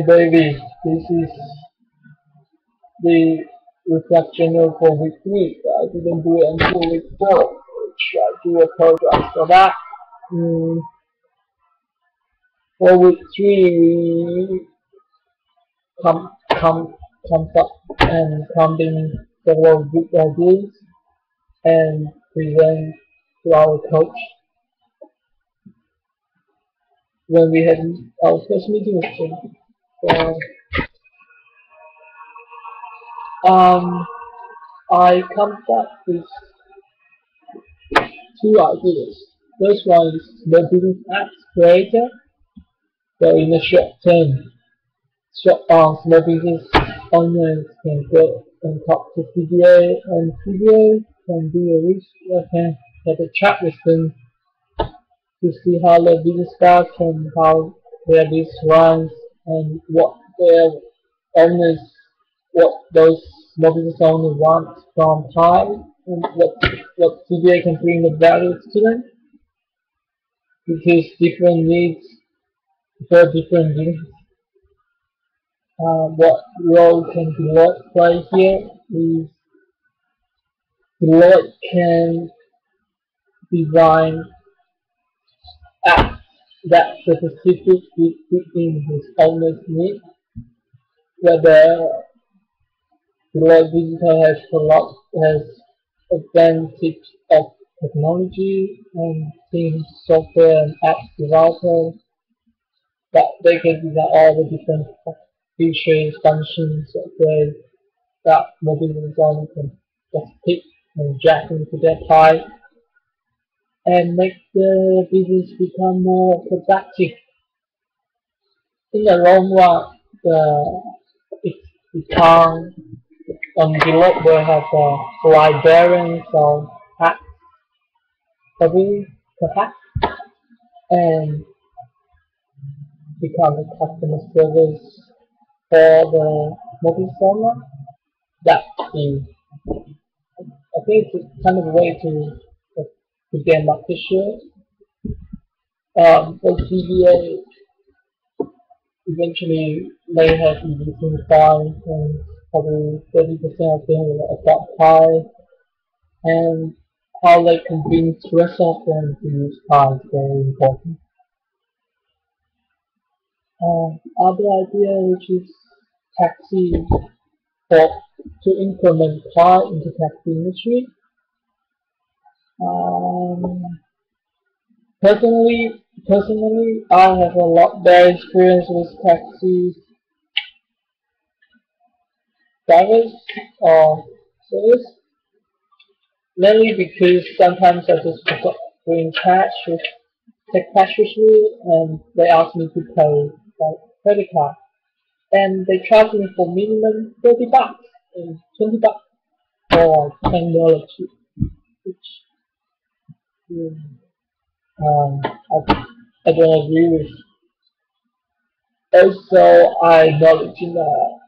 Baby, this is the reflection for week 3. I didn't do it until week 4, which I do apologize for that. Mm, for week 3, we come, come, comes up and combine several good ideas and present to our coach when we had our first meeting with Chen. So, I come up with two ideas. First one is the business apps creator. So in the short term, small business owners can go and talk to CBA, and CBA can do a research, can have a chat with them to see how their business starts and how their business runs and what their owners, what those small business owners want from time and what CBA can bring the value to them because different needs for different business. What role can Deloitte play here is Deloitte can design apps that specifically fit in his owner's needs, whether Deloitte Digital has advantage of technology and team software and app developers that they can design all the different features, functions, software that mobile designer can just pick and jack into their pie and make the business become more productive. In the long run, it become Develop will have a librarian of hacks every perhaps and become a customer service for the mobile phone. That is, I think it's kind of a way to get market share. For CBA, eventually may have existing clients and probably 30% of them will adopt Pi and how they convince the rest of them to use Pi is very important. Other idea which is taxi for to implement Pi into taxi industry. Um, personally, I have a lot better experience with taxi drivers or service, mainly because sometimes I just forgot to bring cash with take cash with me, and they ask me to pay by credit card, and they charge me for minimum $30 and $20 for $10 cheap, which um, I, I don't agree with. Also, I acknowledge that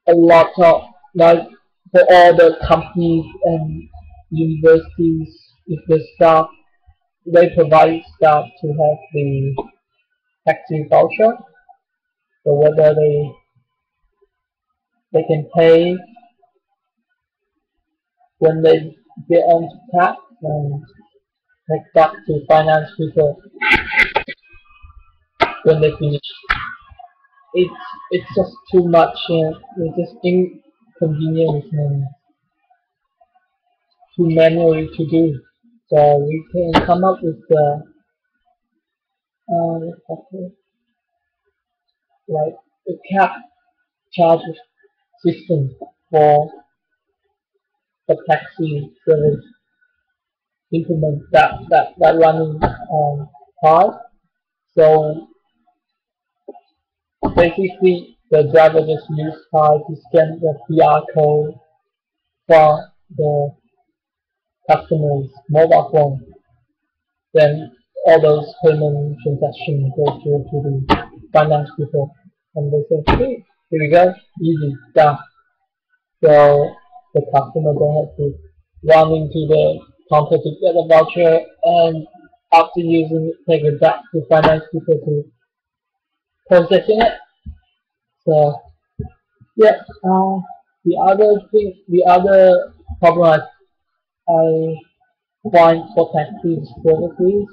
a lot of like for all the companies and universities, if the staff they provide staff to have the taxi voucher, so whether they can pay when they get on tax and take back to finance people when they finish. It's just too much. It's just inconvenient and too manually to do. So we can come up with the like a cap charge system for the taxi service implement that running on car. So basically the driver just use car to scan the QR code for the customer's mobile phone. Then all those payment transactions go through to the finance people and they say, hey, here we go, easy, done. So the customer don't have to run into the counter to get a voucher and after using it take it back to finance people to processing it. So yeah, the other problem I find for taxi services,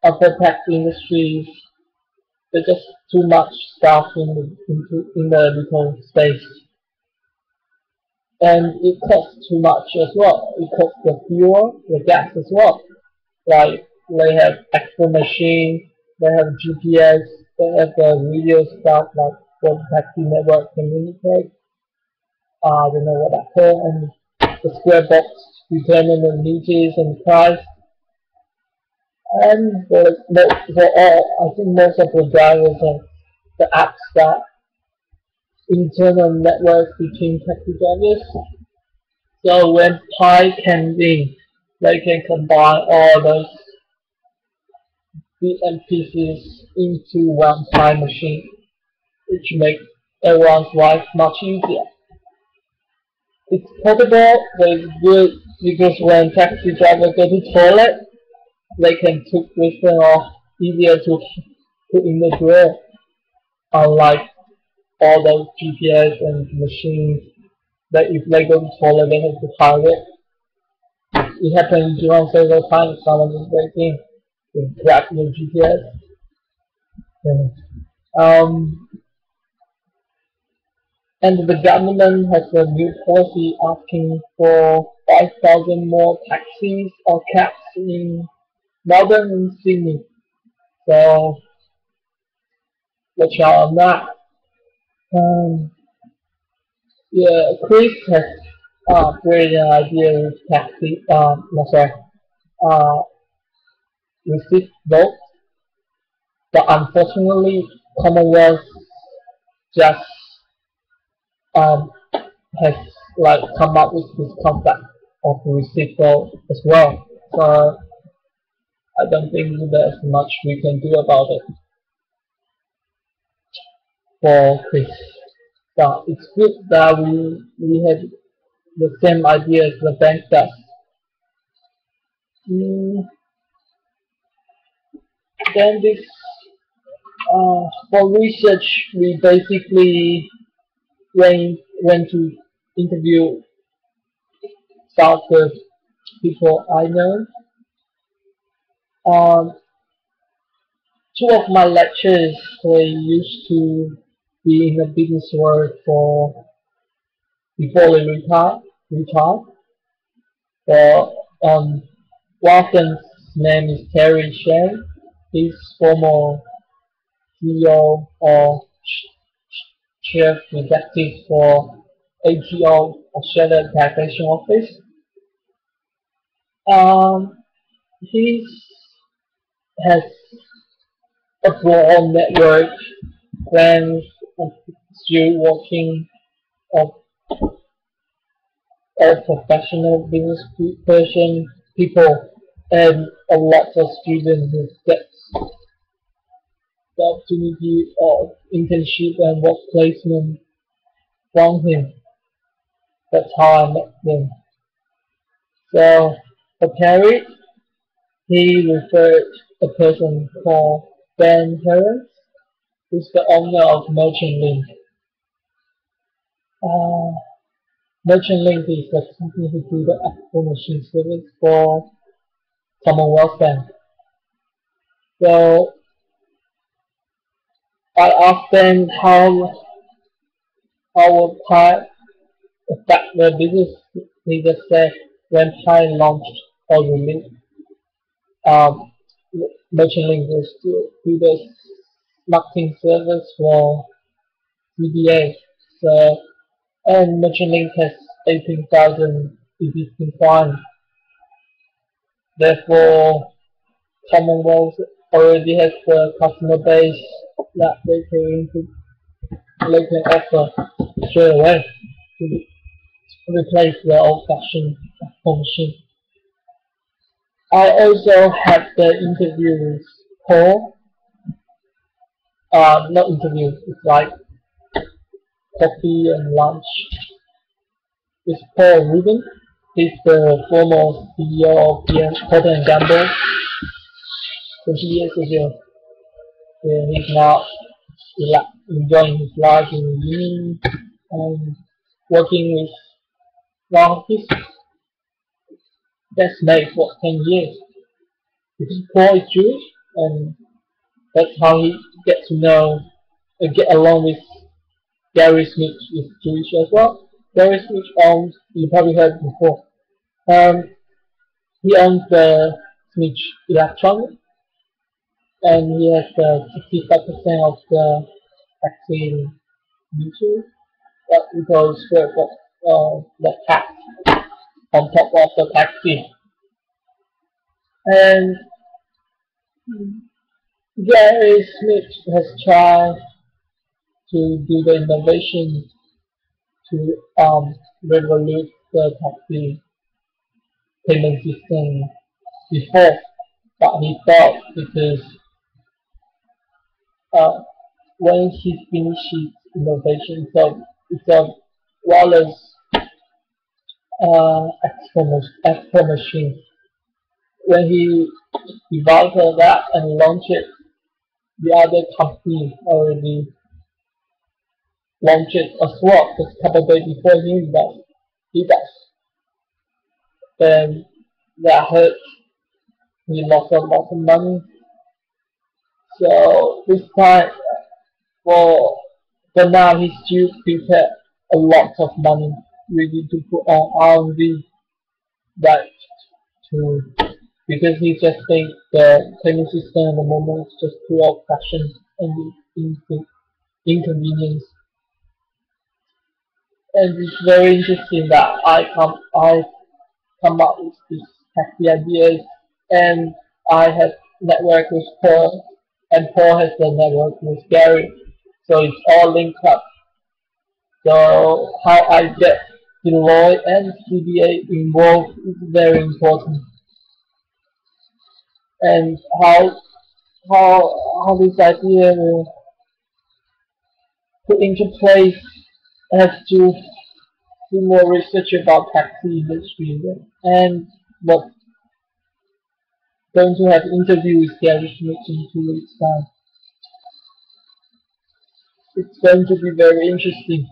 for taxi industries, there's just too much stuff in the little space, and it costs too much as well. It costs the fuel, the gas as well. Like they have extra machines, they have GPS, they have the video stuff like for the taxi network communicate. I don't know what that called, and the square box determine the meters and price. And for all, I think most of the drivers and the apps that internal networks between taxi drivers. So when Pi comes in, they can combine all those bits and pieces into one Pi machine, which makes everyone's life much easier. It's portable, but it's good because when taxi drivers go to toilet, they can took with them or easier to put in the drawer. Unlike all those GPS and machines that if they go to toilet they have to hide it. It happens around several times someone is breaking to grab your GPS. Yeah. And the government has a new policy asking for 5,000 more taxis or cabs in Melbourne and Sydney. So watch out on that. Yeah, Chris has created an idea with taxi, no sorry, uh, receipt vote, but unfortunately, Commonwealth just um, has like come up with this concept of receipt vote as well. So I don't think there's much we can do about it for Chris. But it's good that we had the same idea as the bank does. Mm, then this for research, we basically went to interview some of the people I know. Um, Two of my lecturers they used to be in the business world for before they retired. So one of them's name is Chen. He's former CEO or chief executive for ATO Australia Taxation Office. He has a broad network, friends, still working of professional business people, and a lot of students who get the opportunity of internship and work placement from him. That's how I met him. So for Terry, he referred a person called Ben Harris, who's the owner of Merchant Link. Uh, Merchant Link is a company who do the Apple machine service for Commonwealth Bank. So I asked them how will Pi affect their business. He just said when Pi launched or released um, Merchant Link will still do the marketing service for CBA. So and Merchant Link has 18,000 existing clients. Therefore, Commonwealth already has the customer base that they can offer straight away to replace the old-fashioned phone machine. I also had the interview with Paul. Not interview, it's like coffee and lunch with Paul Rubin. He's the former CEO of Procter and Gamble 20 years ago. Yeah, he's now elect enjoying his life in uni and working with one of his best mates for 10 years. His Paul is Jewish, and that's how he gets to know and get along with Gary Smith is Jewish as well. Gary Smith owns, you probably heard before, um, he owns the Smith Electronics, and he has 65% of the vaccine users that goes for the tax on top of the vaccine. And Gary Smith has tried to do the innovation to revolute the taxi payment system before, but he thought because uh, when he finished his innovation, so it's a wireless export machine. When he developed that and launched it, the other company already launched it as well, just a couple of days before he does. Then that hurt. He lost a lot of money. So this time, for now, he's still prepared a lot of money really to put on R&D that to because he just think the payment system at the moment is just too old fashioned and inconvenience. And it's very interesting that I come up with these taxi ideas and I have network with Paul and Paul has a network with Gary. So it's all linked up. So how I get Deloitte and CDA involved is very important. And how this idea will put into place, I have to do more research about taxi industry and what going to have interview with Gary Smith in 2 weeks time. It's going to be very interesting.